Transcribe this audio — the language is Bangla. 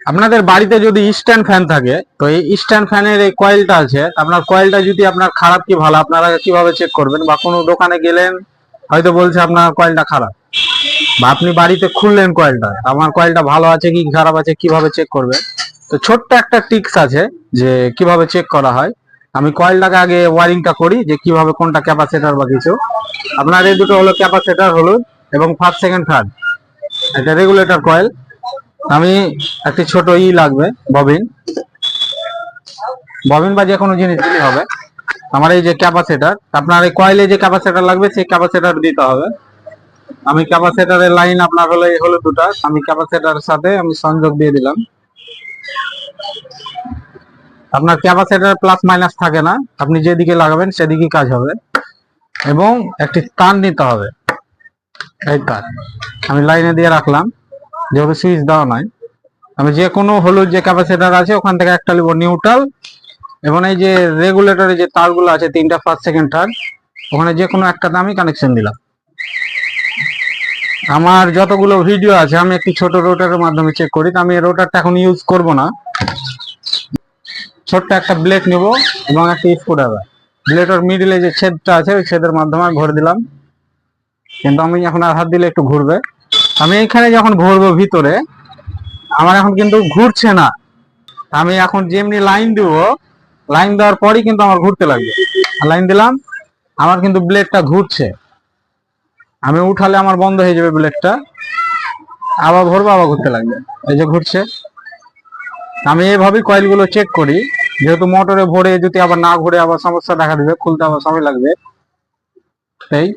আপনাদের বাড়িতে যদি স্ট্যান্ড ফ্যান থাকে, তো এই স্ট্যান্ড ফ্যানের এই কয়েলটা আছে, আপনার কয়েলটা যদি আপনার খারাপ কি ভালো আপনারা কিভাবে চেক করবেন? বা কোনো দোকানে গেলেন, হয়তো বলছে আপনার কয়েলটা খারাপ, বা আপনি বাড়িতে খুললেন কয়েলটা, আমার কয়েলটা ভালো আছে কি খারাপ আছে কিভাবে চেক করবেন? তো ছোট্ট একটা টিপস আছে যে কিভাবে চেক করা হয়। আমি কয়েলটাকে আগে ওয়ারিংটা করি যে কিভাবে কোনটা ক্যাপাসিটর বা কিছু। আপনার এই দুটো হলো ক্যাপাসিটর হলুদ এবং ফার্স্ট সেকেন্ড থার্ড, এটা রেগুলেটর কয়েল। আমি একটি ছোট লাগবে ববিন, ববিন বা যে কোনো জিনিস দিলেই হবে। আমার এই যে ক্যাপাসিটর, আপনার এই কয়েলে যে ক্যাপাসিটর লাগবে সেই ক্যাপাসিটর দিতে হবে। আমি ক্যাপাসিটরের লাইন আপনার হলো এই হলো দুটা, আমি ক্যাপাসিটরের সাথে আমি সংযোগ দিয়ে দিলাম। আপনার ক্যাপাসিটর প্লাস মাইনাস থাকে না, আপনি যেদিকে লাগাবেন সেদিকেই কাজ হবে। এবং একটি তার নিতে হবে, এই তার আমি লাইনে দিয়ে রাখলাম, যেহেতু সুইচ দেওয়া নাই। আমি যে কোনো হলুদ যে ক্যাপাসিটর আছে ওখান থেকে একটা নিব নিউট্রাল, এবং এই যে রেগুলেটরের যে তারগুলো আছে তিনটা ফার্স্ট সেকেন্ড থার্ড, ওখানে যে কোনো একটাতে আমি কানেকশন দিলাম। আমার যতগুলো ভিডিও আছে আমি একটি ছোট রোটারের মাধ্যমে চেক করি। আমি এই রোটারটা এখন ইউজ করব না, ছোট্ট একটা ব্লেড নেব এবং একটা স্ক্রুড্রাইভার, ব্লেডের মিডিলে যে ছেদটা আছে ওই ছেদের মাধ্যমে ভরে দিলাম। কিন্তু আমি এখন আর হাত দিলে একটু ঘুরবে। আমি এখানে যখন ভরবো ভিতরে, আমার এখন কিন্তু ঘুরছে না। আমি এখন যেমনি লাইন দিব, লাইন দেওয়ার পরই কিন্তু আমার ঘুরতে লাগবে। লাইন দিলাম, আমার কিন্তু ব্লেডটা ঘুরছে। আমি উঠালে আমার বন্ধ হয়ে যাবে ব্লেডটা, আবার ভরবো আবার ঘুরতে লাগবে, এই যে ঘুরছে। আমি এইভাবেই কয়েলগুলো চেক করি, যেহেতু মোটরে ভরে যদি আবার না ঘুরে আবার সমস্যা দেখা দিবে, খুলতে আবার সময় লাগবে। এই